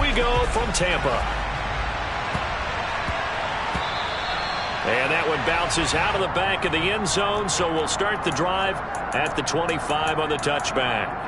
we go from Tampa. And that one bounces out of the back of the end zone, so we'll start the drive at the 25 on the touchback.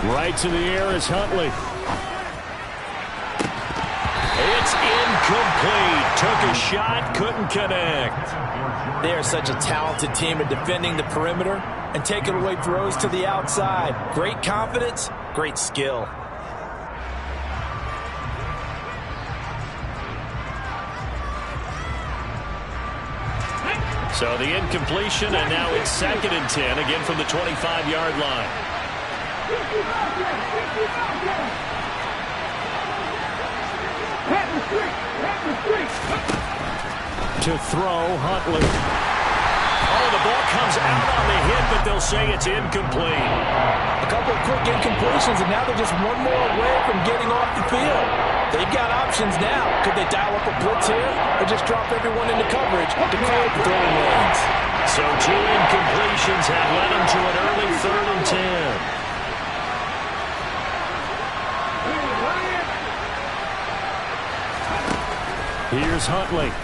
Right to the air is Huntley. It's incomplete. Took a shot, couldn't connect. They are such a talented team at defending the perimeter and taking away throws to the outside. Great confidence, great skill. So the incompletion, and now it's 2nd and 10, again from the 25-yard line. To throw, Huntley. Oh, the ball comes out on the hit, but they'll say it's incomplete. A couple of quick incompletions, and now they're just one more away from getting off the field. They've got options now. Could they dial up a blitz here, or just drop everyone into coverage to crowd the throwing lanes? So 2 incompletions have led them to an early 3rd and 10. Here's Huntley. And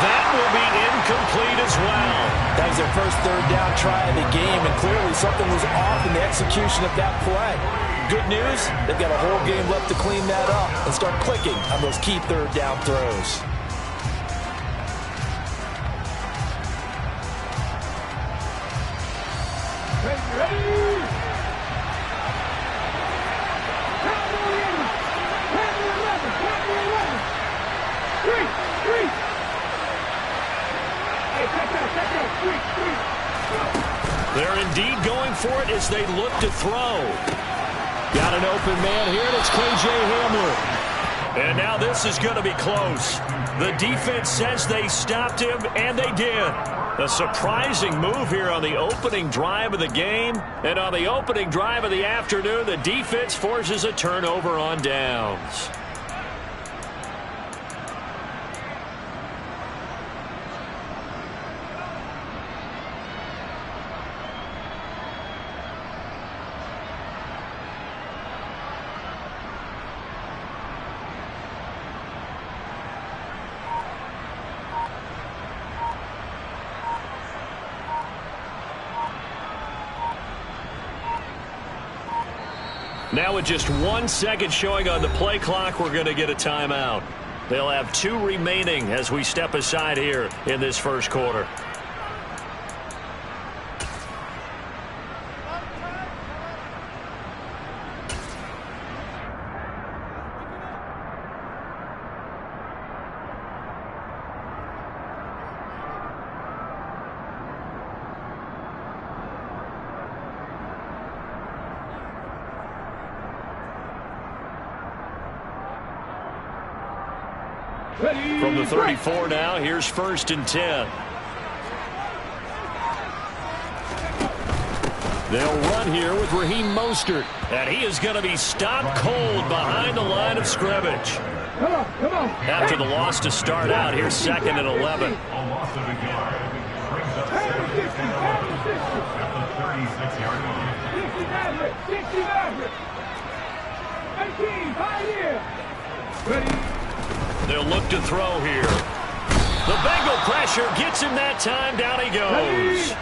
that will be incomplete as well. That was their first 3rd down try of the game, and clearly something was off in the execution of that play. Good news, they've got a whole game left to clean that up and start clicking on those key 3rd down throws. They're indeed going for it as they look to throw. Got an open man here, and it's K.J. Hamler. And now this is going to be close. The defense says they stopped him, and they did. A surprising move here on the opening drive of the game. And on the opening drive of the afternoon, the defense forces a turnover on downs. Now with just 1 second showing on the play clock, we're going to get a timeout. They'll have 2 remaining as we step aside here in this first quarter. From the 34 now, here's 1st and 10. They'll run here with Raheem Mostert. And he is going to be stopped cold behind the line of scrimmage. After the loss to start out, here's 2nd and 11. They'll look to throw here. The Bengal pressure gets him that time. Down he goes.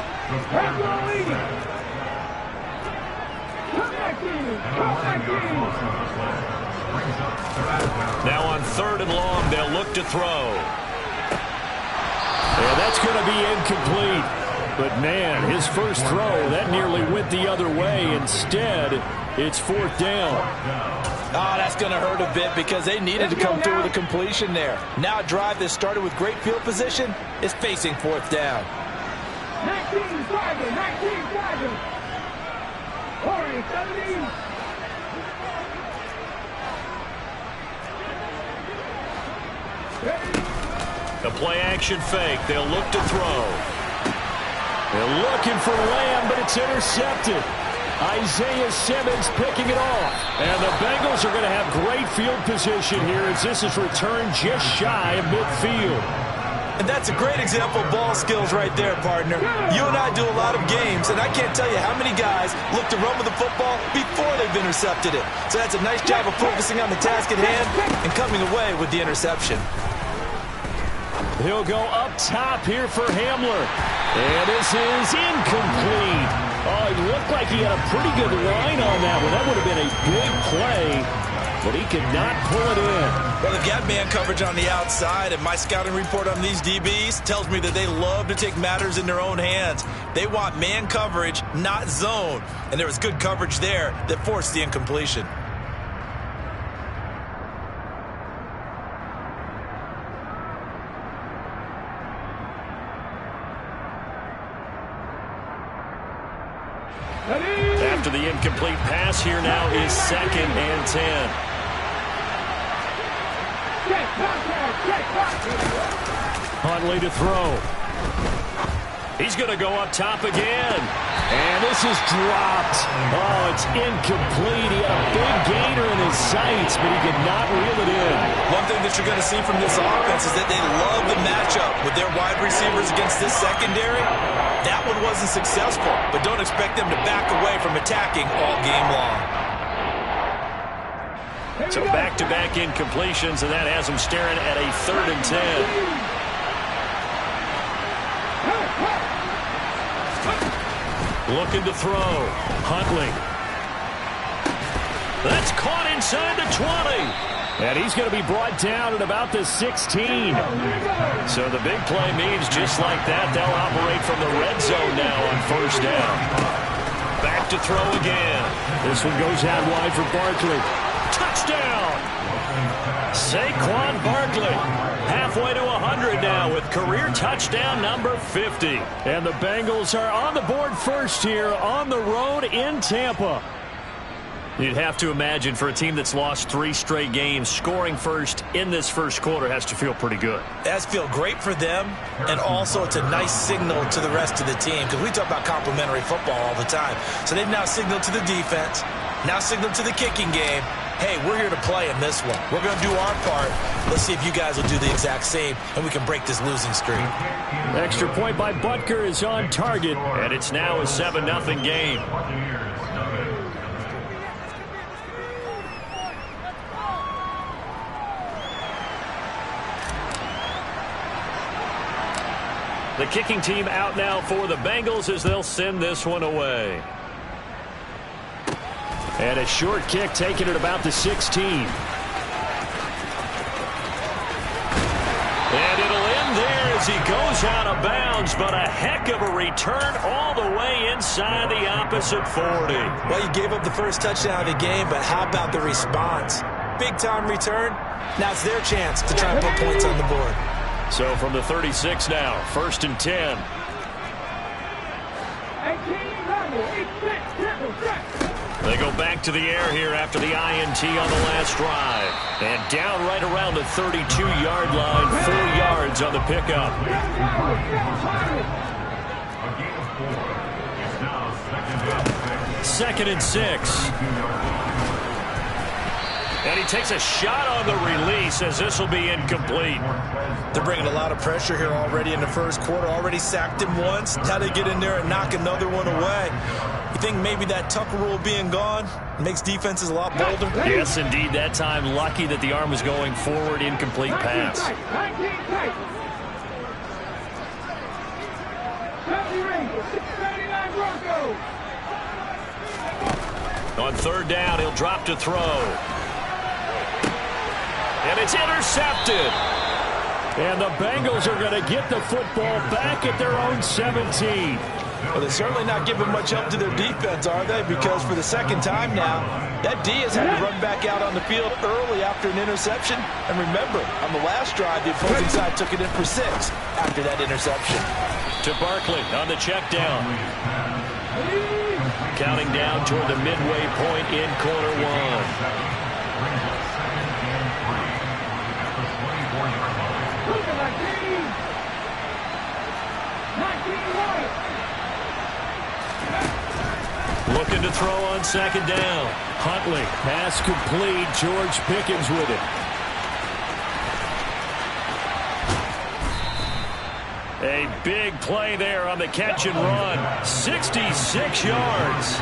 Now on 3rd and long, they'll look to throw. And that's going to be incomplete. But, man, his first throw, that nearly went the other way. Instead, it's 4th down. Oh, that's going to hurt a bit because they needed to come through with a completion there. Now a drive that started with great field position is facing fourth down. 19 driving, 19 driving. 17. The play action fake. They'll look to throw. They're looking for Lamb, but it's intercepted. Isaiah Simmons picking it off. And the Bengals are going to have great field position here as this is returned just shy of midfield. And that's a great example of ball skills right there, partner. You and I do a lot of games, and I can't tell you how many guys look to run with the football before they've intercepted it. So that's a nice job of focusing on the task at hand and coming away with the interception. He'll go up top here for Hamler. And this is incomplete. Oh, it looked like he had a pretty good line on that one. That would have been a big play, but he could not pull it in. Well, they've got man coverage on the outside, and my scouting report on these DBs tells me that they love to take matters in their own hands. They want man coverage, not zone. And there was good coverage there that forced the incompletion. After the incomplete pass, here now is 2nd and 10. Huntley to throw. He's going to go up top again. And this is dropped. Oh, it's incomplete. He had a big gainer in his sights, but he could not reel it in. One thing that you're going to see from this offense is that they love the matchup with their wide receivers against this secondary. That one wasn't successful, but don't expect them to back away from attacking all game long. So back-to-back incompletions, and that has them staring at a 3rd and 10. Looking to throw. Huntley. That's caught inside the 20. And he's going to be brought down at about the 16. So the big play means just like that, they'll operate from the red zone now on 1st down. Back to throw again. This one goes out wide for Barkley. Touchdown! Saquon Barkley. Halfway to 100 now with career touchdown number 50. And the Bengals are on the board first here on the road in Tampa. You'd have to imagine for a team that's lost 3 straight games, scoring first in this first quarter has to feel pretty good. It has to feel great for them, and also it's a nice signal to the rest of the team because we talk about complementary football all the time. So they've now signaled to the defense, now signaled to the kicking game, hey, we're here to play in this one. We're going to do our part. Let's see if you guys will do the exact same, and we can break this losing streak. Extra point by Butker is on target, and it's now a 7-0 game. The kicking team out now for the Bengals as they'll send this one away. And a short kick taken at about the 16. And it'll end there as he goes out of bounds, but a heck of a return all the way inside the opposite 40. Well, you gave up the first touchdown of the game, but how about the response? Big-time return. Now it's their chance to try and put points on the board. So from the 36 now, 1st and 10. They go back to the air here after the INT on the last drive. And down right around the 32-yard line, 4 yards on the pickup. 2nd and 6. And he takes a shot on the release as this will be incomplete. They're bringing a lot of pressure here already in the first quarter. Already sacked him once. Now they get in there and knock another one away. You think maybe that Tucker rule being gone makes defenses a lot bolder? Yes, indeed. That time, lucky that the arm was going forward. Incomplete pass. On 3rd down, he'll drop to throw. And it's intercepted. And the Bengals are going to get the football back at their own 17. Well, they're certainly not giving much help to their defense, are they? Because for the second time now, that D has had to run back out on the field early after an interception. And remember, on the last drive, the opposing side took it in for 6 after that interception. To Barkley on the check down. Counting down toward the midway point in quarter 1. Looking to throw on second down. Huntley, pass complete. George Pickens with it. A big play there on the catch and run. 66 yards.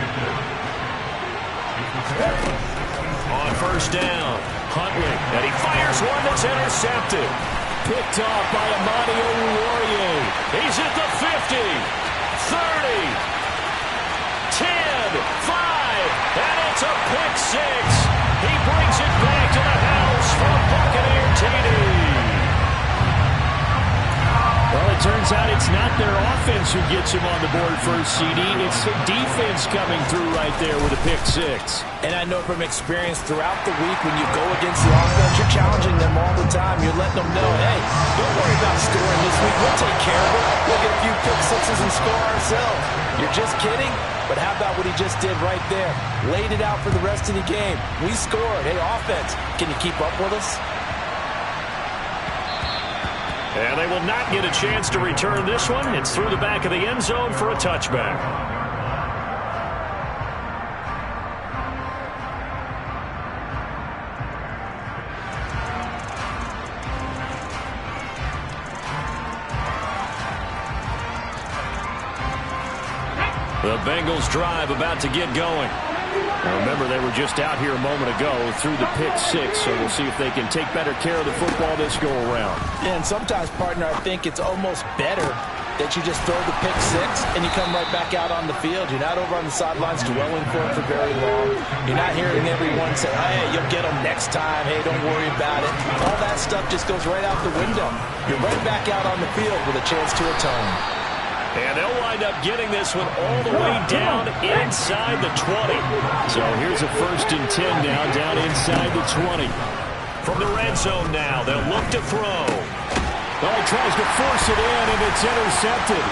On first down, Huntley, and he fires one that's intercepted. Picked off by Amani Oruwariye. He's at the 50, 30, 10, 5, and it's a pick 6. He brings it back to the house for a Buccaneer TD. Well, it turns out it's not their offense who gets him on the board first, CD. It's the defense coming through right there with a pick 6. And I know from experience throughout the week when you go against the offense, you're challenging them all the time. You're letting them know, hey, don't worry about scoring this week. We'll take care of it. We'll get a few pick 6s and score ourselves. You're just kidding? But how about what he just did right there? Laid it out for the rest of the game. We scored. Hey, offense, can you keep up with us? And they will not get a chance to return this one. It's through the back of the end zone for a touchback. The Bengals drive about to get going. Now remember, they were just out here a moment ago through the pick 6, so we'll see if they can take better care of the football this go around. Yeah, and sometimes, partner, I think it's almost better that you just throw the pick 6 and you come right back out on the field. You're not over on the sidelines dwelling for it for very long. You're not hearing everyone say, hey, you'll get them next time. Hey, don't worry about it. All that stuff just goes right out the window. You're right back out on the field with a chance to atone. And they'll wind up getting this one all the way down inside the 20. So here's a 1st and 10 now, down inside the 20. From the red zone now, they'll look to throw. Well, he tries to force it in, and it's intercepted.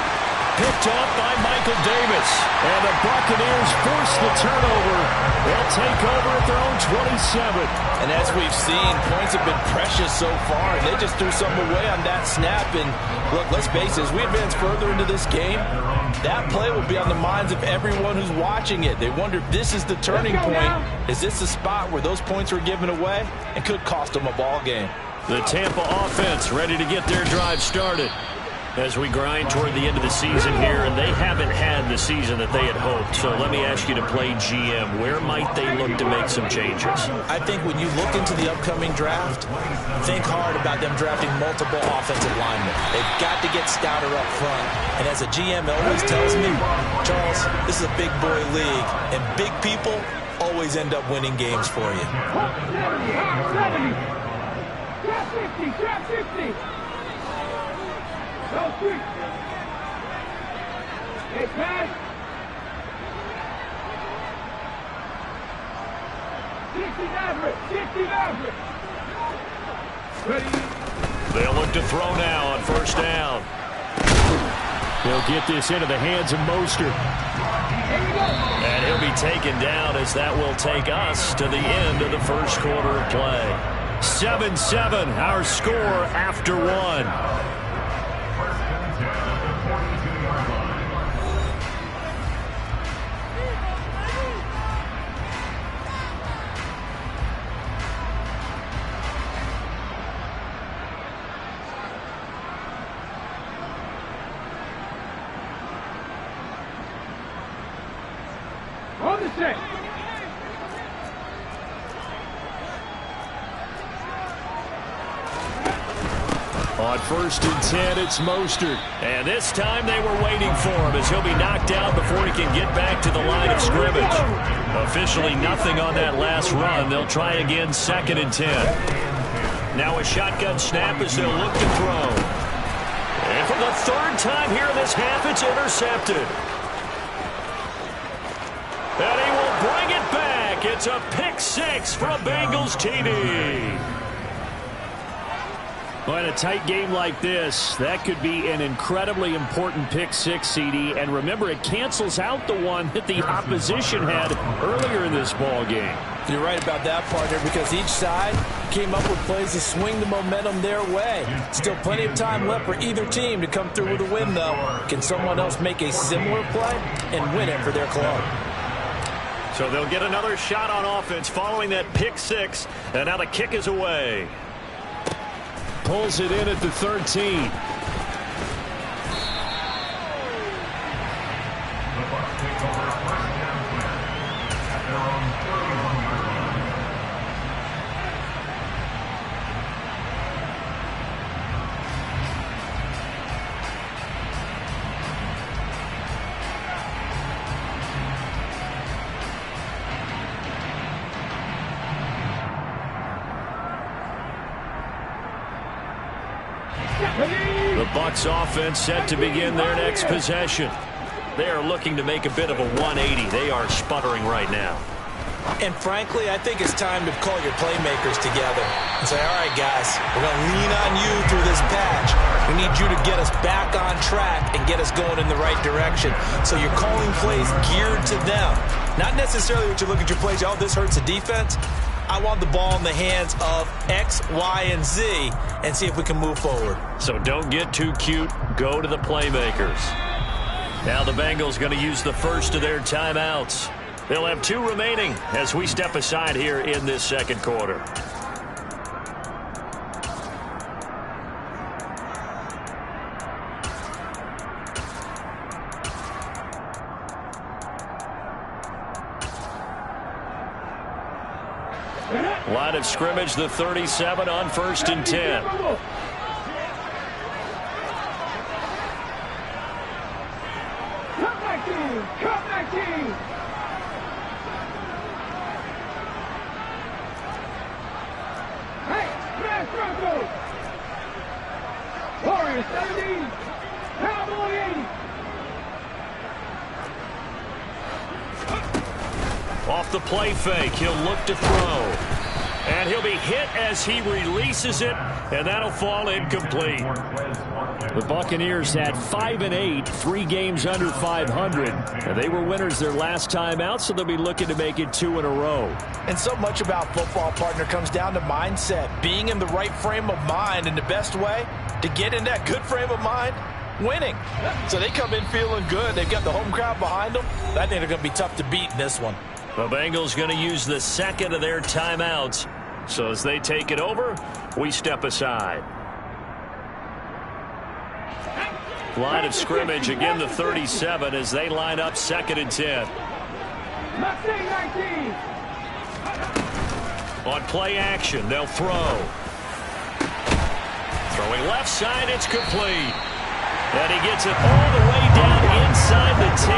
Picked up by Michael Davis. And the Buccaneers force the turnover. They'll take over at their own 27. And as we've seen, points have been precious so far, and they just threw something away on that snap. And look, let's face it, as we advance further into this game, that play will be on the minds of everyone who's watching it. They wonder if this is the turning point. Is this the spot where those points were given away and could cost them a ball game? The Tampa offense ready to get their drive started as we grind toward the end of the season here, and they haven't had the season that they had hoped. So let me ask you to play GM. Where might they look to make some changes? I think when you look into the upcoming draft, think hard about them drafting multiple offensive linemen. They've got to get stouter up front. And as a GM always tells me, Charles, this is a big boy league, and big people always end up winning games for you. 70. Trap 50. Trap 50. Go quick. Hey, pass. 60 average. 60 average. Ready. They'll look to throw now on first down. They'll get this into the hands of Mostert. And he'll be taken down as that will take us to the end of the first quarter of play. 7-7, our score after 1. On the set. On first and 10, it's Mostert. And this time they were waiting for him as he'll be knocked down before he can get back to the line of scrimmage. Officially nothing on that last run. They'll try again 2nd and 10. Now a shotgun snap as they'll look to throw. And for the 3rd time here in this half, it's intercepted. And he will bring it back. It's a pick six for a Bengals TD. Well, in a tight game like this, that could be an incredibly important pick six, CD. And remember, it cancels out the one that the opposition had earlier in this ball game. You're right about that, partner, because each side came up with plays to swing the momentum their way. Still plenty of time left for either team to come through with a win, though. Can someone else make a similar play and win it for their club? So they'll get another shot on offense following that pick six, and now the kick is away. Pulls it in at the 13. The Bucs offense set to begin their next possession. They are looking to make a bit of a 180. They are sputtering right now. And frankly, I think it's time to call your playmakers together and say, all right, guys, we're going to lean on you through this patch. We need you to get us back on track and get us going in the right direction. So you're calling plays geared to them. Not necessarily what you look at your plays, oh, this hurts the defense. I want the ball in the hands of X, Y, and Z and see if we can move forward. So don't get too cute. Go to the playmakers. Now the Bengals going to use the first of their timeouts. They'll have 2 remaining as we step aside here in this second quarter. Line of scrimmage, the 37 on 1st and 10. Come back, team! Come back, team! Hey, smash Broncos! Warriors 70, Cowboy 80. Off the play fake, he'll look to throw. And he'll be hit as he releases it, and that'll fall incomplete. The Buccaneers had 5-8, 3 games under 500. And they were winners their last time out, so they'll be looking to make it 2 in a row. And so much about football, partner, comes down to mindset. Being in the right frame of mind, and the best way to get in that good frame of mind, winning. So they come in feeling good. They've got the home crowd behind them. I think they're going to be tough to beat in this one. The Bengals going to use the second of their timeouts. So as they take it over, we step aside. Line of scrimmage, again the 37 as they line up 2nd and 10. On play action, they'll throw. Throwing left side, it's complete. And he gets it all the way down inside the 10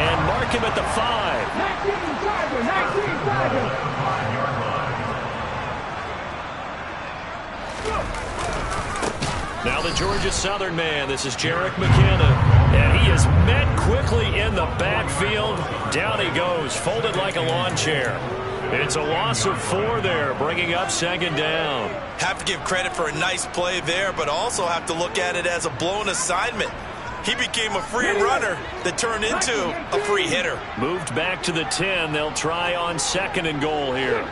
and mark him at the 5. 19 Now the Georgia Southern man, this is Jerick McKinnon, and he is met quickly in the backfield. Down he goes, folded like a lawn chair. It's a loss of 4 there, bringing up 2nd down. Have to give credit for a nice play there, but also have to look at it as a blown assignment. He became a free runner that turned into a free hitter. Moved back to the 10. They'll try on 2nd and goal here.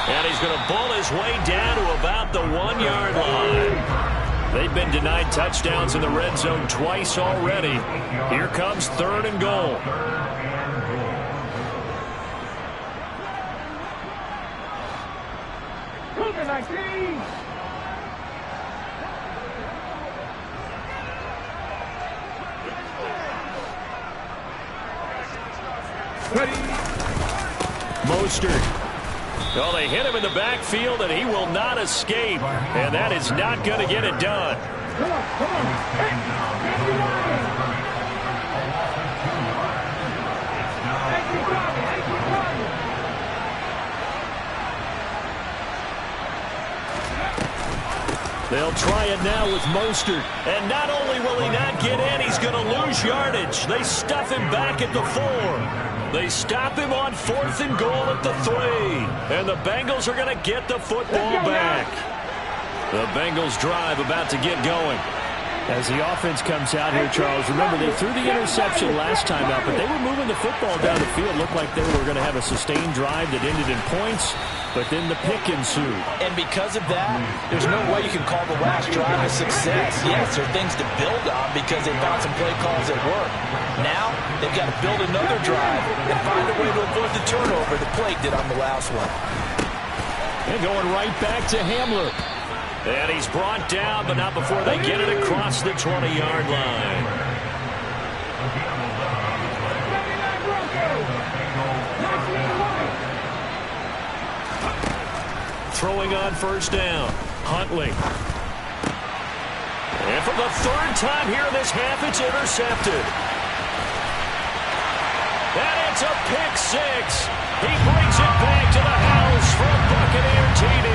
And he's going to bull his way down to about the 1-yard line. They've been denied touchdowns in the red zone twice already. Here comes 3rd and goal. Cougar 19. Mostert. Well, they hit him in the backfield, and he will not escape. And that is not going to get it done. Come on, come on. They'll try it now with Mostert. And not only will he not get in, he's going to lose yardage. They stuff him back at the 4. They stop him on 4th and goal at the 3. And the Bengals are going to get the football back. The Bengals drive about to get going. As the offense comes out here, Charles, remember they threw the interception last time out, but they were moving the football down the field. Looked like they were going to have a sustained drive that ended in points, but then the pick ensued. And because of that, there's no way you can call the last drive a success. Yes, there are things to build on because they found some play calls that work. Now, they've got to build another drive and find a way to avoid the turnover the play did on the last one. And going right back to Hamler. And he's brought down, but not before they get it across the 20-yard line. Throwing on first down. Huntley. And for the 3rd time here in this half, it's intercepted. And it's a pick 6. He brings it back to the house for a Buccaneer TD.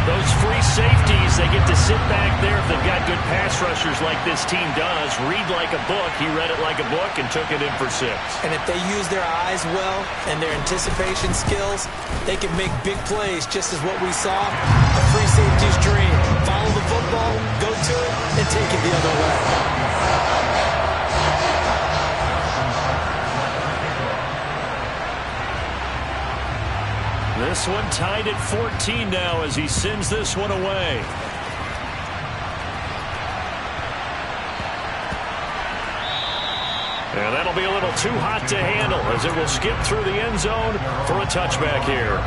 Those free safeties, they get to sit back there if they've got good pass rushers like this team does. Read like a book. He read it like a book and took it in for 6. And if they use their eyes well and their anticipation skills, they can make big plays, just as what we saw. A free safety's dream. Follow the football, go to it, and take it the other way. This one tied at 14 now as he sends this one away. And that'll be a little too hot to handle as it will skip through the end zone for a touchback here.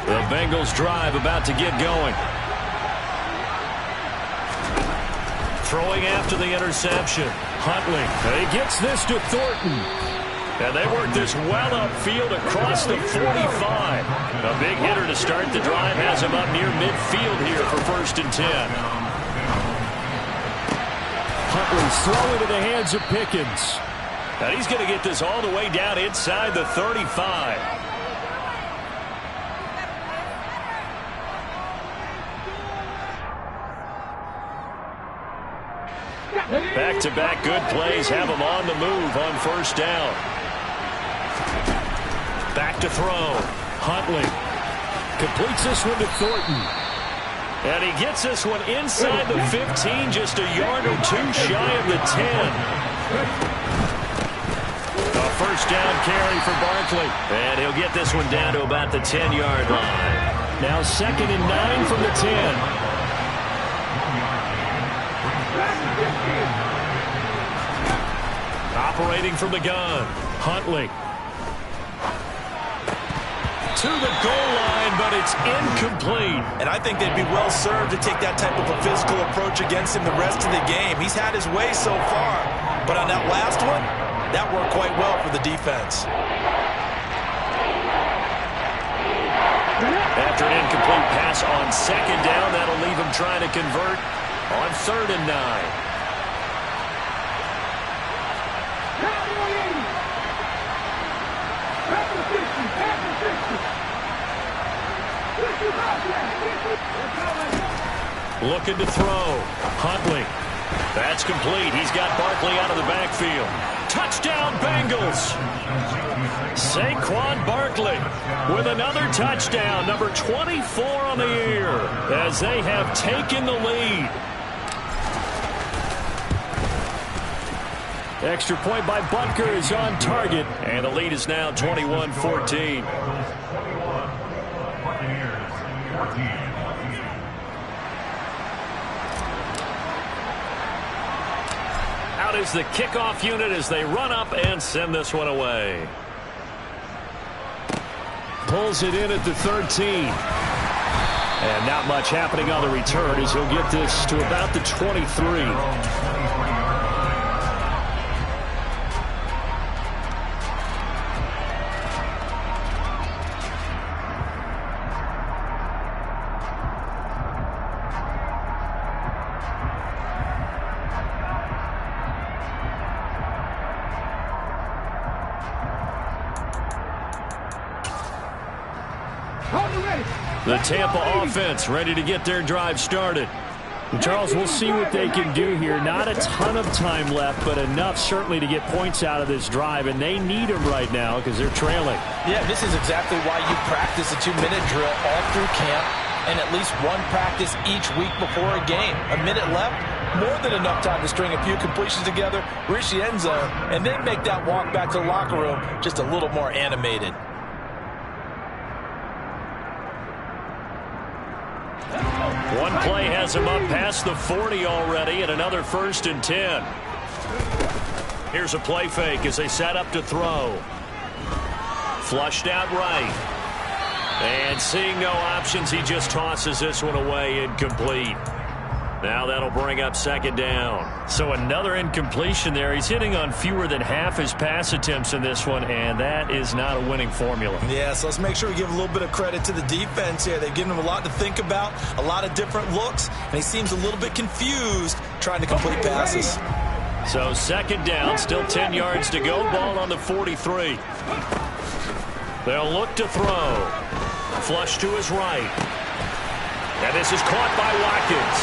The Bengals drive about to get going. Throwing after the interception. Huntley. He gets this to Thornton. And they work this well upfield across the 45. A big hitter to start the drive has him up near midfield here for 1st and 10. Huntley's throwing to the hands of Pickens. And he's going to get this all the way down inside the 35. Back-to-back good plays have him on the move on 1st down. Back to throw. Huntley completes this one to Thornton. And he gets this one inside the 15, just a yard or 2 shy of the 10. A 1st down carry for Barkley. And he'll get this one down to about the 10-yard line. Now 2nd and 9 from the 10. Operating from the gun. Huntley. To the goal line, but it's incomplete. And I think they'd be well served to take that type of a physical approach against him the rest of the game. He's had his way so far. But on that last one, that worked quite well for the defense. After an incomplete pass on 2nd down, that'll leave him trying to convert on 3rd and 9. Looking to throw. Huntley. That's complete. He's got Barkley out of the backfield. Touchdown, Bengals. Saquon Barkley with another touchdown, number 24 on the year, as they have taken the lead. Extra point by Butker is on target. And the lead is now 21-14. Out is the kickoff unit as they run up and send this one away. Pulls it in at the 13. And not much happening on the return as he'll get this to about the 23. The Tampa offense ready to get their drive started. Charles, we'll see what they can do here. Not a ton of time left, but enough certainly to get points out of this drive, and they need them right now because they're trailing. Yeah, this is exactly why you practice a 2-minute drill all through camp and at least one practice each week before a game. A minute left, more than enough time to string a few completions together, reach the end zone, and then make that walk back to the locker room just a little more animated. One play has him up past the 40 already, and another 1st and 10. Here's a play fake as they set up to throw. Flushed out right. And seeing no options, he just tosses this one away, incomplete. Now that'll bring up 2nd down. So another incompletion there. He's hitting on fewer than half his pass attempts in this one, and that is not a winning formula. Yeah, so let's make sure we give a little bit of credit to the defense here. They've given him a lot to think about, a lot of different looks, and he seems a little bit confused trying to complete passes. So 2nd down, still 10 yards to go. Ball on the 43. They'll look to throw. Flush to his right. And this is caught by Watkins.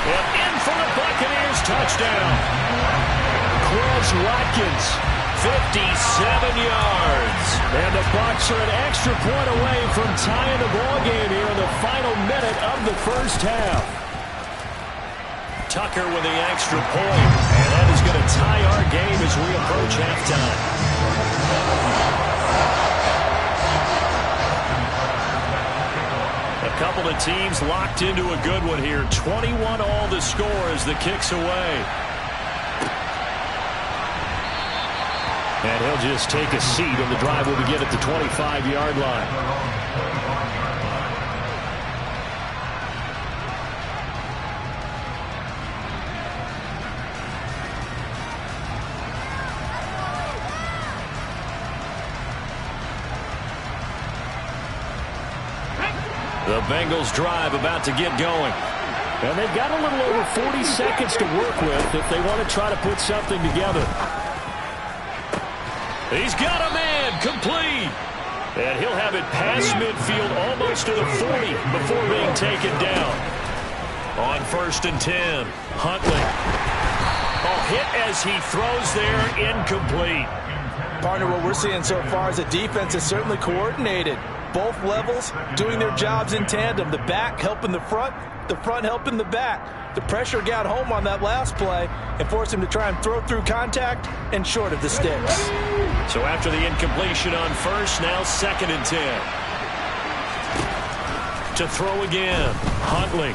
And in for the Buccaneers, touchdown. Chris Watkins, 57 yards. And the Bucs are an extra point away from tying the ballgame here in the final minute of the first half. Tucker with the extra point. And that is going to tie our game as we approach halftime. A couple of teams locked into a good one here. 21 all the score as the kick's away. And he'll just take a seat, and the drive will begin at the 25-yard line. The Bengals drive about to get going. And they've got a little over 40 seconds to work with if they want to try to put something together. He's got a man, complete. And he'll have it past midfield almost to the 40 before being taken down. On 1st and 10, Huntley. Oh, hit as he throws there, incomplete. Partner, what we're seeing so far is the defense is certainly coordinated. Both levels doing their jobs in tandem. The back helping the front helping the back. The pressure got home on that last play and forced him to try and throw through contact and short of the sticks. So after the incompletion on 1st, now 2nd and 10. To throw again, Huntley.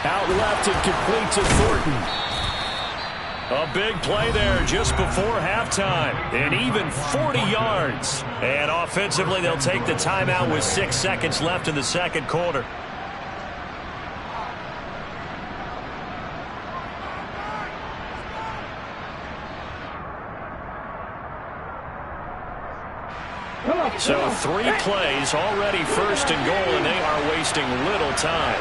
Out left and complete to Thornton. A big play there just before halftime. And even 40 yards. And offensively, they'll take the timeout with 6 seconds left in the 2nd quarter. So 3 plays, already 1st and goal, and they are wasting little time.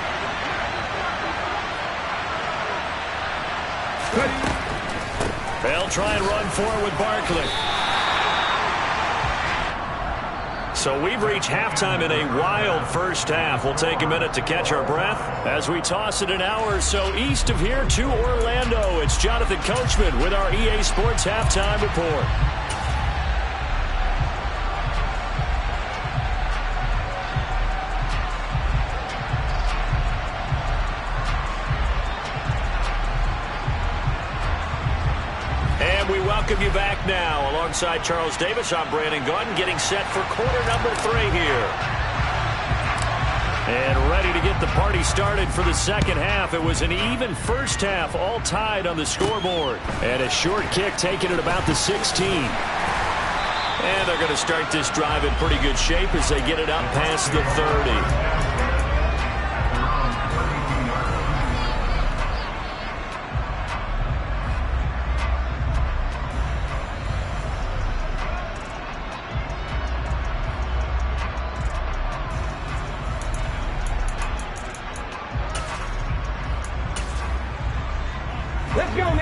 They'll try and run forward with Barkley. So we've reached halftime in a wild first half. We'll take a minute to catch our breath as we toss it an hour or so east of here to Orlando. It's Jonathan Coachman with our EA Sports Halftime Report. We welcome you back now. Alongside Charles Davis, I'm Brandon Gordon, getting set for quarter number 3 here. And ready to get the party started for the 2nd half. It was an even first half, all tied on the scoreboard. And a short kick taken at about the 16. And they're going to start this drive in pretty good shape as they get it up past the 30.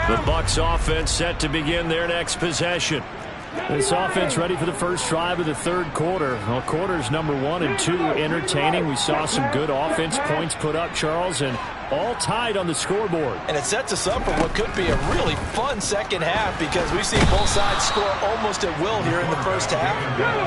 The Bucs offense set to begin their next possession. This offense ready for the first drive of the third quarter. Well, quarters number 1 and 2 entertaining. We saw some good offense points put up, Charles, and all tied on the scoreboard. And it sets us up for what could be a really fun second half because we've seen both sides score almost at will here in the first half.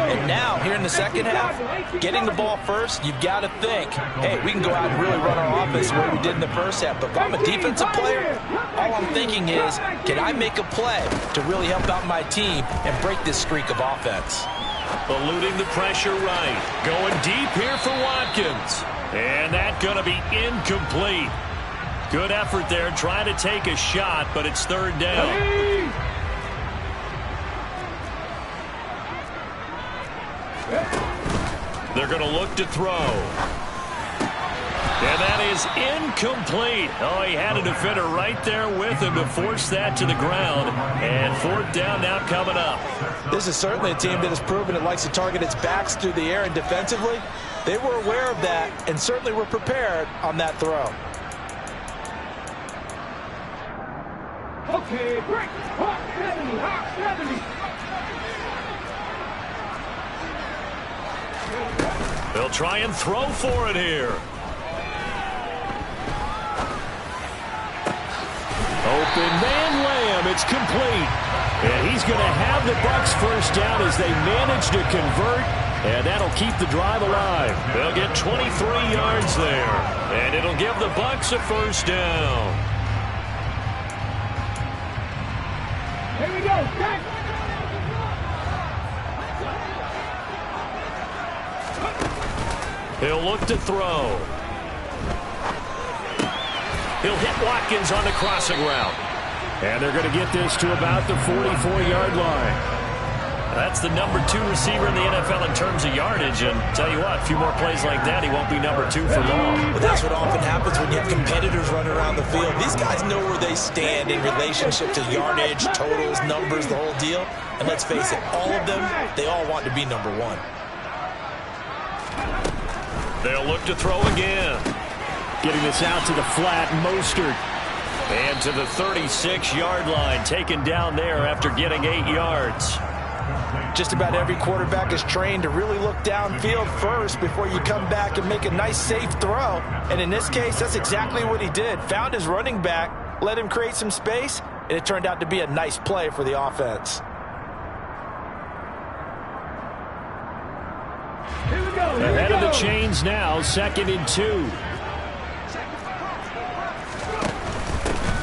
And now, here in the second half, getting the ball first, you've got to think, hey, we can go out and really run our offense the way we did in the first half. But if I'm a defensive player, all I'm thinking is, can I make a play to really help out my team and break this streak of offense? Eluding the pressure right. Going deep here for Watkins. And that's going to be incomplete. Good effort there trying to take a shot, but it's third down. They're going to look to throw. And that is incomplete. Oh, he had a defender right there with him to force that to the ground. And fourth down now coming up. This is certainly a team that has proven it likes to target its backs through the air, and defensively, they were aware of that and certainly were prepared on that throw. Okay, break. Hawk 70, Hawk 70. They'll try and throw for it here. Open man Lamb. It's complete. And he's going to have the Bucs first down as they manage to convert. And that'll keep the drive alive. They'll get 23 yards there. And it'll give the Bucs a first down. Here we go. Back. He'll look to throw. He'll hit Watkins on the crossing route. And they're going to get this to about the 44-yard line. That's the number 2 receiver in the NFL in terms of yardage. And tell you what, a few more plays like that, he won't be number 2 for long. But that's what often happens when you have competitors running around the field. These guys know where they stand in relationship to yardage, totals, numbers, the whole deal. And let's face it, all of them, they all want to be number 1. They'll look to throw again. Getting this out to the flat, Mostert. And to the 36-yard line, taken down there after getting 8 yards. Just about every quarterback is trained to really look downfield first before you come back and make a nice, safe throw. And in this case, that's exactly what he did. Found his running back, let him create some space, and it turned out to be a nice play for the offense. Here we go. Here Ahead we of go. the chains now, 2nd and 2.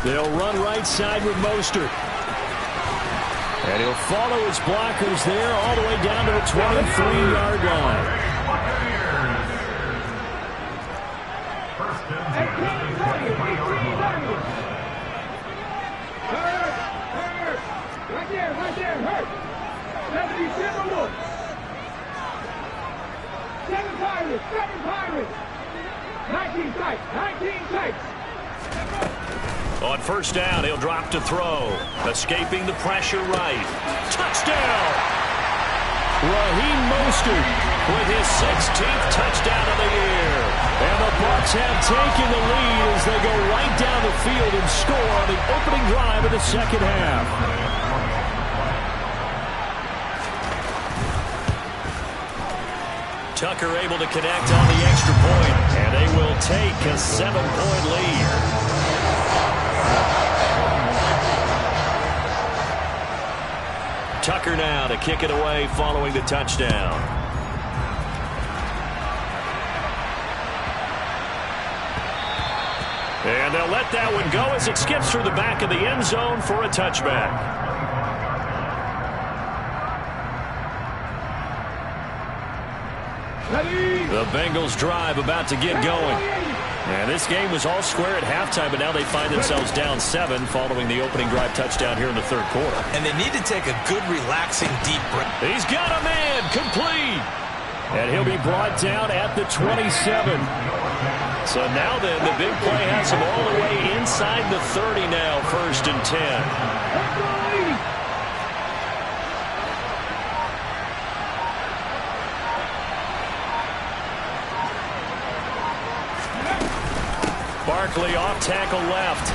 They'll run right side with Mostert. And he'll follow his blockers there all the way down to the 23-yard line. Right there, hurt. 77 looks. 7 Pirates. 19 tights. On first down, he'll drop to throw. Escaping the pressure right. Touchdown! Raheem Mostert With his 16th touchdown of the year. And the Bucs have taken the lead as they go right down the field and score on the opening drive of the second half. Tucker able to connect on the extra point, and they will take a 7-point lead. Tucker now to kick it away following the touchdown. And they'll let that one go as it skips through the back of the end zone for a touchback. The Bengals drive about to get going. And this game was all square at halftime, but now they find themselves down 7 following the opening drive touchdown here in the third quarter. And they need to take a good, relaxing, deep breath. He's got a man, complete. And he'll be brought down at the 27. So now then, the big play has him all the way inside the 30 now, 1st and 10. Barkley off tackle left.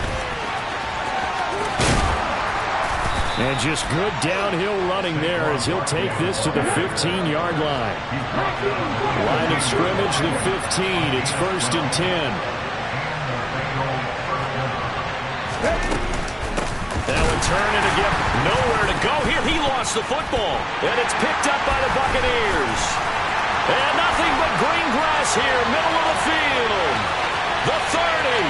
And just good downhill running there as he'll take this to the 15-yard line. Line of scrimmage, the 15. It's 1st and 10. That would turn and again. Nowhere to go here. He lost the football. And it's picked up by the Buccaneers. And nothing but green grass here, middle of the field. The 30.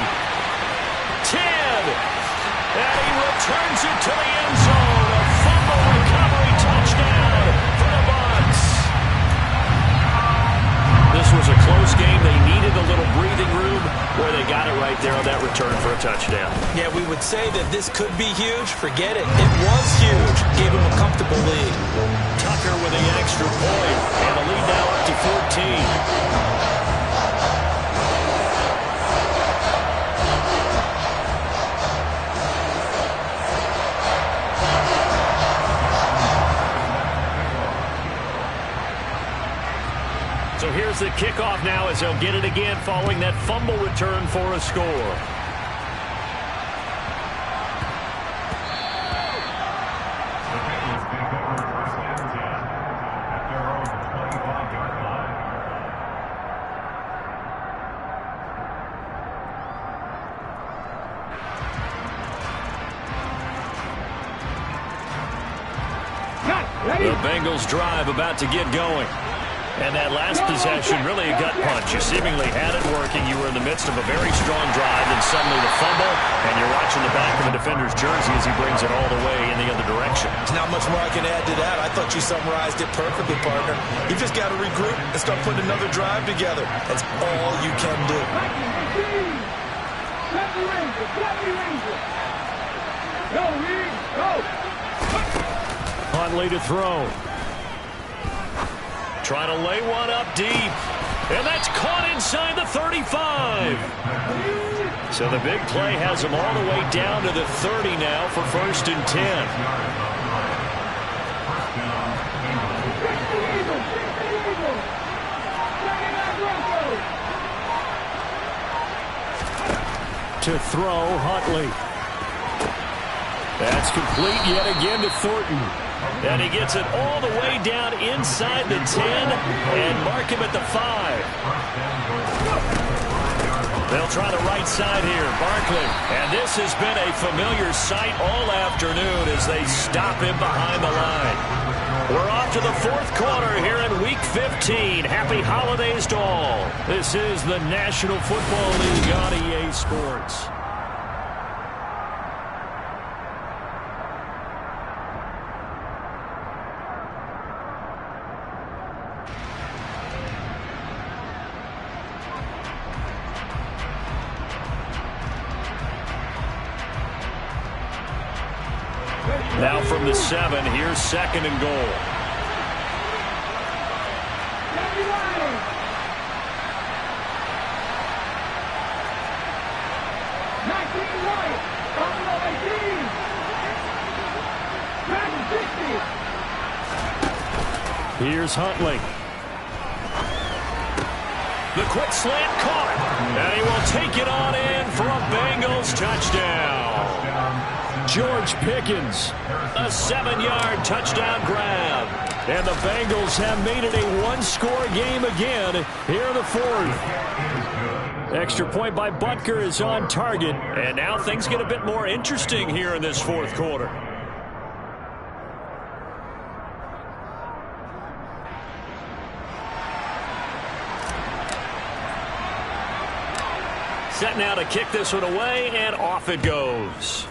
10. And he returns it to the end zone. A fumble recovery touchdown for the Bucs. This was a close game. They needed a little breathing room where they got it right there on that return for a touchdown. Yeah, we would say that this could be huge. Forget it. It was huge. Gave him a comfortable lead. Tucker with the extra point. And the lead now up to 14. So here's the kickoff now as they'll get it again following that fumble return for a score. The Bengals drive about to get going. And that last possession, really a gut punch. You seemingly had it working. You were in the midst of a very strong drive, and suddenly the fumble, and you're watching the back of the defender's jersey as he brings it all the way in the other direction. There's not much more I can add to that. I thought you summarized it perfectly, partner. You've just got to regroup and start putting another drive together. That's all you can do. Huntley to throw. Trying to lay one up deep. And that's caught inside the 35. So the big play has them all the way down to the 30 now for 1st and 10. To throw, Huntley. That's complete yet again to Thornton. And he gets it all the way down inside the 10 and mark him at the 5. They'll try the right side here. Barkley. And this has been a familiar sight all afternoon as they stop him behind the line. We're off to the 4th quarter here in Week 15. Happy holidays to all. This is the National Football League on EA Sports. Now from the 7, here's 2nd and goal. Here's Huntley. The quick slant caught. And he will take it on in for a Bengals touchdown. George Pickens, a 7-yard touchdown grab. And the Bengals have made it a one-score game again here in the 4th. Extra point by Butker is on target. And now things get a bit more interesting here in this 4th quarter. Set now to kick this one away, and off it goes.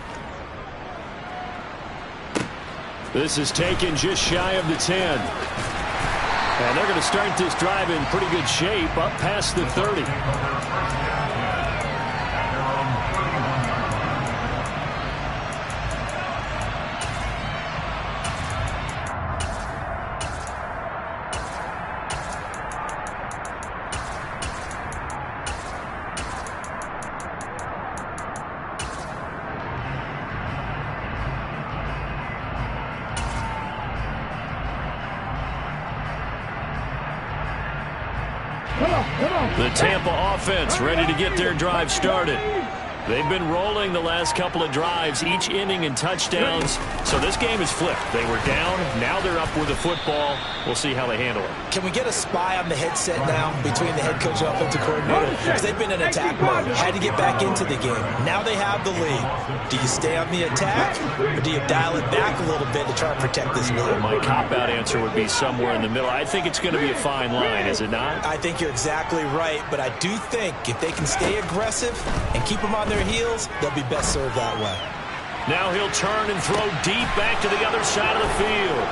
This is taken just shy of the 10. And they're going to start this drive in pretty good shape up past the 30. The Tampa offense ready to get their drive started. They've been rolling the last couple of drives, each inning in touchdowns. So this game is flipped. They were down. Now they're up with the football. We'll see how they handle it. Can we get a spy on the headset now between the head coach and offensive coordinator? Because they've been in attack mode. Had to get back into the game. Now they have the lead. Do you stay on the attack, or do you dial it back a little bit to try and protect this lead? My cop-out answer would be somewhere in the middle. I think it's going to be a fine line, is it not? I think you're exactly right, but I do think if they can stay aggressive and keep them on their heels, they'll be best served that way. Now he'll turn and throw deep back to the other side of the field.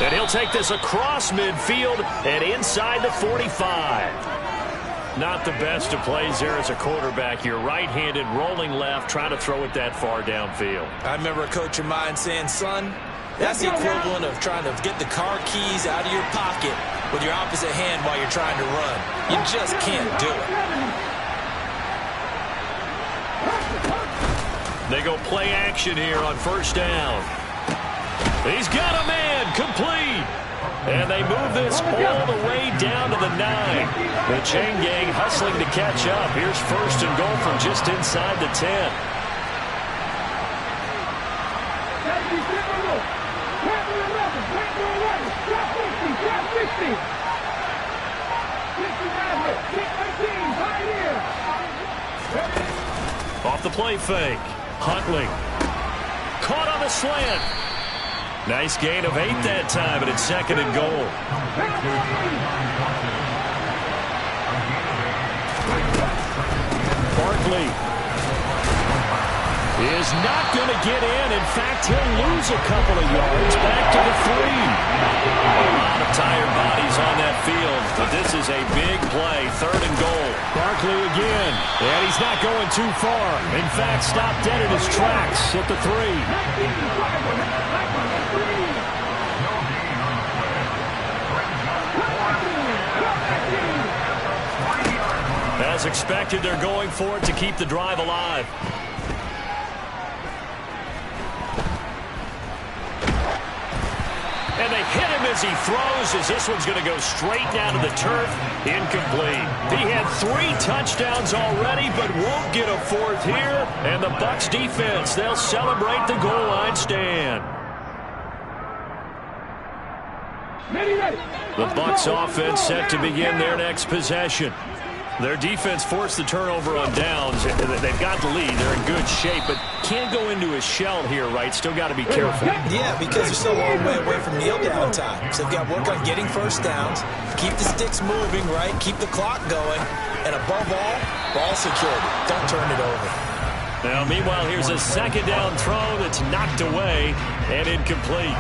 And he'll take this across midfield and inside the 45. Not the best of plays there as a quarterback. You're right-handed, rolling left, trying to throw it that far downfield. I remember a coach of mine saying, son, that's the equivalent of trying to get the car keys out of your pocket with your opposite hand while you're trying to run. You just can't do it. They go play action here on first down. He's got a man, complete. And they move this all the way down to the 9. The chain gang hustling to catch up. Here's first and goal from just inside the 10. Off the play fake. Huntley. Caught on the slant. Nice gain of 8 that time, and it's second and goal. Barkley is not going to get in. In fact, he'll lose a couple of yards back to the 3. A lot of tired bodies on that field, but this is a big play, third and goal. Barkley again, and he's not going too far. In fact, stopped dead in his tracks at the 3. As expected, they're going for it to keep the drive alive. And they hit him as he throws, as this one's going to go straight down to the turf. Incomplete. He had 3 touchdowns already, but won't get a 4th here. And the Bucs defense, they'll celebrate the goal line stand. The Bucs offense set to begin their next possession. Their defense forced the turnover on downs. They've got the lead. They're in good shape, but can't go into a shell here, right? Still got to be careful. Yeah, because they're still a long way away from kneel down time. So they've got to work on getting first downs, keep the sticks moving, right? Keep the clock going. And above all, ball security. Don't turn it over. Now, meanwhile, here's a second down throw that's knocked away and incomplete.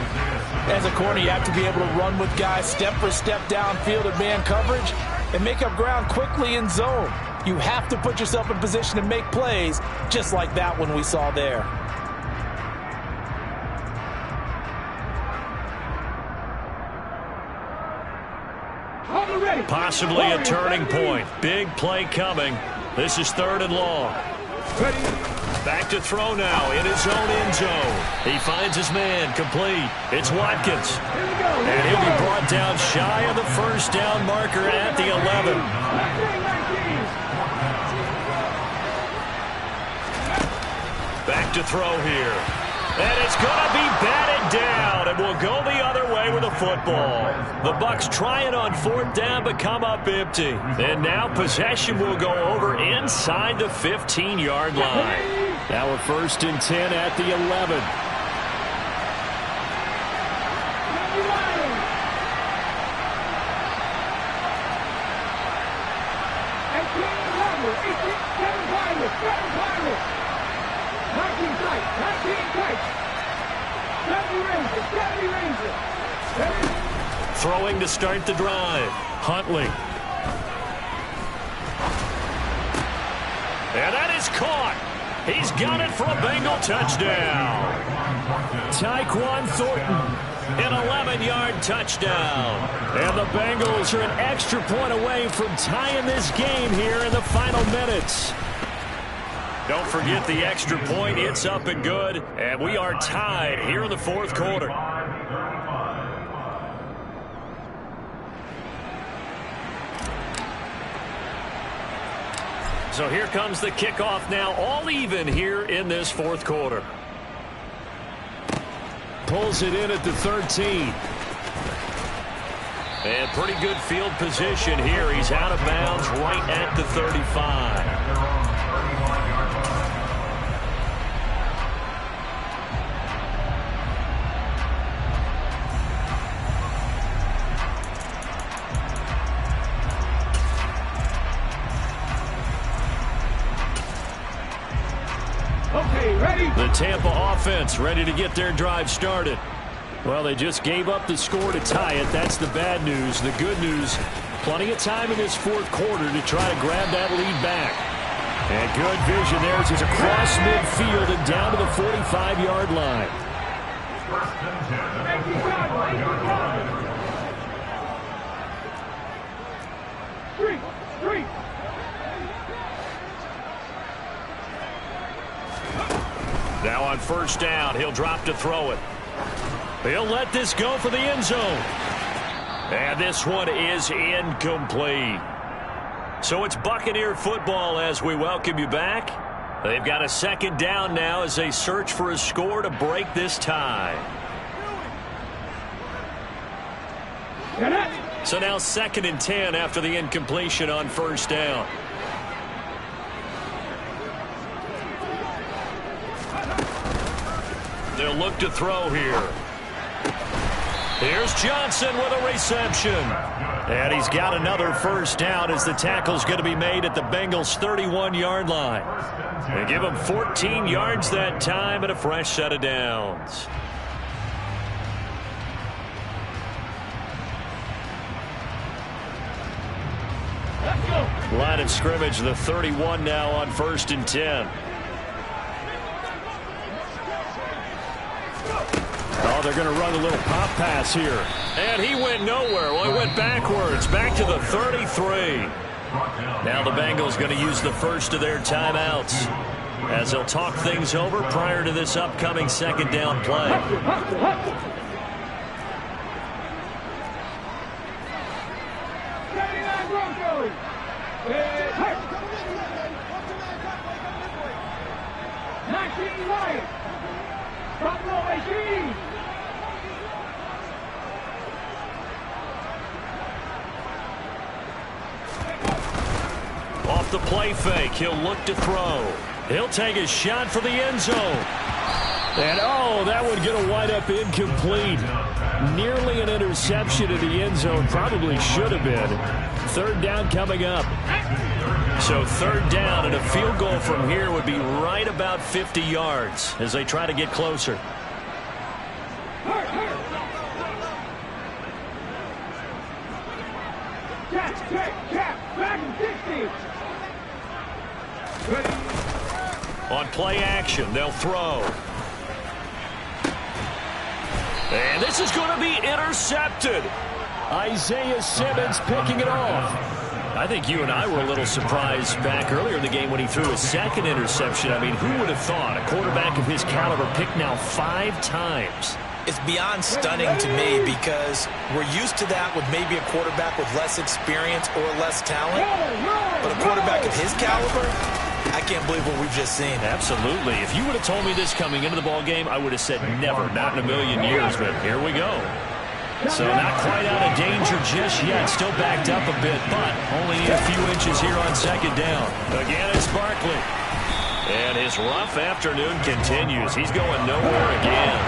As a corner, you have to be able to run with guys step for step downfield in man coverage and make up ground quickly in zone. You have to put yourself in position to make plays, just like that one we saw there. Possibly a turning point. Big play coming. This is third and long. Back to throw now in his own end zone. He finds his man, complete. It's Watkins. And he'll be brought down shy of the first down marker at the 11. Back to throw here. And it's going to be batted down, and we'll go the other way with the football. The Bucs trying on 4th down, but come up empty. And now possession will go over inside the 15-yard line. Now we're first and 10 at the 11. Throwing to start the drive. Huntley. And that is caught. He's got it for a Bengal touchdown. Tyquan Thornton, an 11-yard touchdown. And the Bengals are an extra point away from tying this game here in the final minutes. Don't forget the extra point. It's up and good. And we are tied here in the 4th quarter. So here comes the kickoff now, all even here in this fourth quarter. Pulls it in at the 13. And pretty good field position here. He's out of bounds right at the 35. The Tampa offense ready to get their drive started. Well, they just gave up the score to tie it. That's the bad news. The good news, plenty of time in this fourth quarter to try to grab that lead back. And good vision there as he's across midfield and down to the 45-yard line. Now on first down, he'll drop to throw it. He'll let this go for the end zone. And this one is incomplete. So it's Buccaneer football as we welcome you back. They've got a second down now as they search for a score to break this tie. So now 2nd and 10 after the incompletion on first down. They'll look to throw here. Here's Johnson with a reception. And he's got another first down as the tackle's going to be made at the Bengals' 31-yard line. They give him 14 yards that time and a fresh set of downs. Line of scrimmage, the 31 now on 1st and 10. Oh, they're going to run a little pop pass here. And he went nowhere. Well, he went backwards, back to the 33. Now the Bengals going to use the first of their timeouts as they'll talk things over prior to this upcoming second down play. Off the play fake, he'll look to throw. He'll take a shot for the end zone. And, oh, that would get a wide-up incomplete. Nearly an interception in the end zone. Probably should have been. 3rd down coming up. So 3rd down and a field goal from here would be right about 50 yards as they try to get closer. On play action, they'll throw. And this is going to be intercepted. Isaiah Simmons picking it off. I think you and I were a little surprised back earlier in the game when he threw a 2nd interception. I mean, who would have thought a quarterback of his caliber picked now 5 times? It's beyond stunning to me because we're used to that with maybe a quarterback with less experience or less talent. But a quarterback of his caliber, I can't believe what we've just seen. Absolutely. If you would have told me this coming into the ball game, I would have said never, not in a million years. But here we go. So not quite out of danger just yet. Still backed up a bit, but only need a few inches here on 2nd down. Again, it's Barkley. And his rough afternoon continues. He's going nowhere again.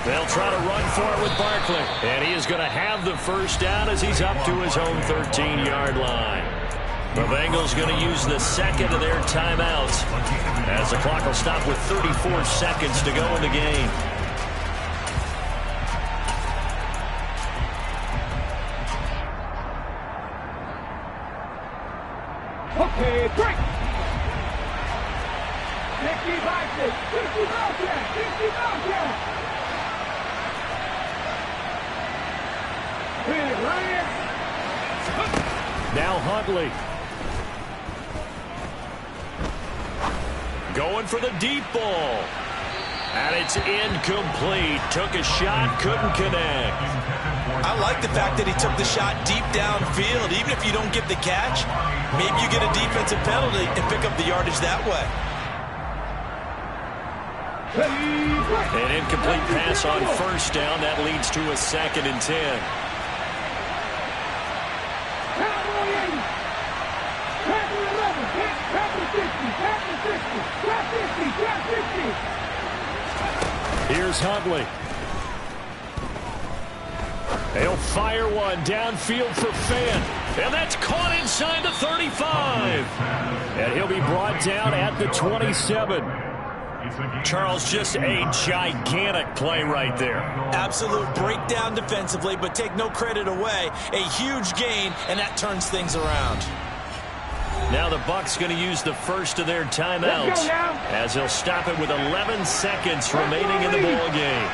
They'll try to run for it with Barkley. And he is going to have the first down as he's up to his own 13-yard line. The Bengals going to use the 2nd of their timeouts as the clock will stop with 34 seconds to go in the game. Okay, break. 60 boxes. 60 boxes. 60 boxes. Now Huntley. Going for the deep ball. And it's incomplete. Took a shot, couldn't connect. I like the fact that he took the shot deep downfield. Even if you don't get the catch, maybe you get a defensive penalty and pick up the yardage that way. An incomplete pass on first down. That leads to a 2nd and 10. Here's Huntley. He'll fire one downfield for Fan. And that's caught inside the 35. And he'll be brought down at the 27. Charles, just a gigantic play right there. Absolute breakdown defensively, but take no credit away. A huge gain, and that turns things around. Now the Bucs going to use the first of their timeouts as they'll stop it with 11 seconds remaining in the ball game.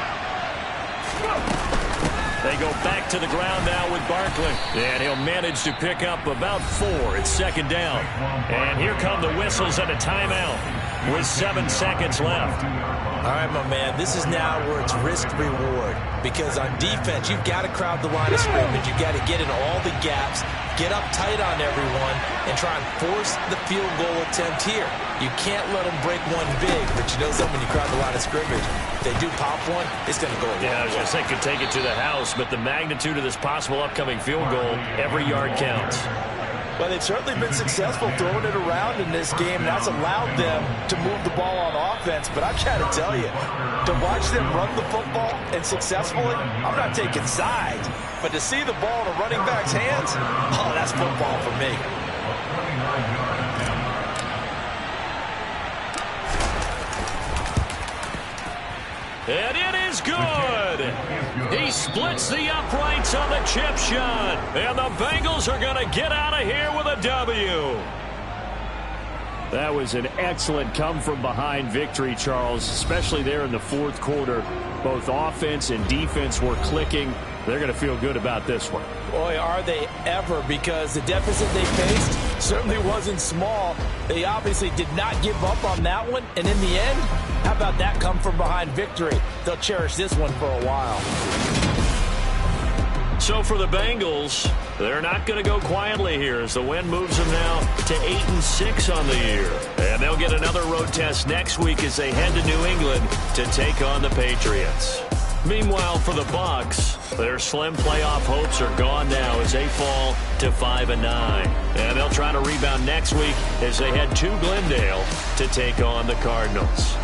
They go back to the ground now with Barkley. And he'll manage to pick up about 4. It's 2nd down. And here come the whistles and a timeout with 7 seconds left. All right, my man, this is now where it's risk-reward. Because on defense, you've got to crowd the line of scrimmage. You've got to get in all the gaps, get up tight on everyone, and try and force the field goal attempt here. You can't let them break one big, but you know something, when you crowd the line of scrimmage, if they do pop one, it's going to go a long way. Yeah, I was going to say could take it to the house, but the magnitude of this possible upcoming field goal, every yard counts. Well, they've certainly been successful throwing it around in this game, and that's allowed them to move the ball on offense. But I've got to tell you, to watch them run the football and successfully, I'm not taking sides. But to see the ball in a running back's hands, oh, that's football for me. And it is good. He splits the uprights on the chip shot. And the Bengals are going to get out of here with a W. That was an excellent come-from-behind victory, Charles, especially there in the 4th quarter. Both offense and defense were clicking. They're going to feel good about this one. Boy, are they ever, because the deficit they faced certainly wasn't small. They obviously did not give up on that one, and in the end, how about that come-from-behind victory? They'll cherish this one for a while. So for the Bengals, they're not going to go quietly here as the win moves them now to 8-6 on the year. And they'll get another road test next week as they head to New England to take on the Patriots. Meanwhile, for the Bucs, their slim playoff hopes are gone now as they fall to 5-9. And they'll try to rebound next week as they head to Glendale to take on the Cardinals.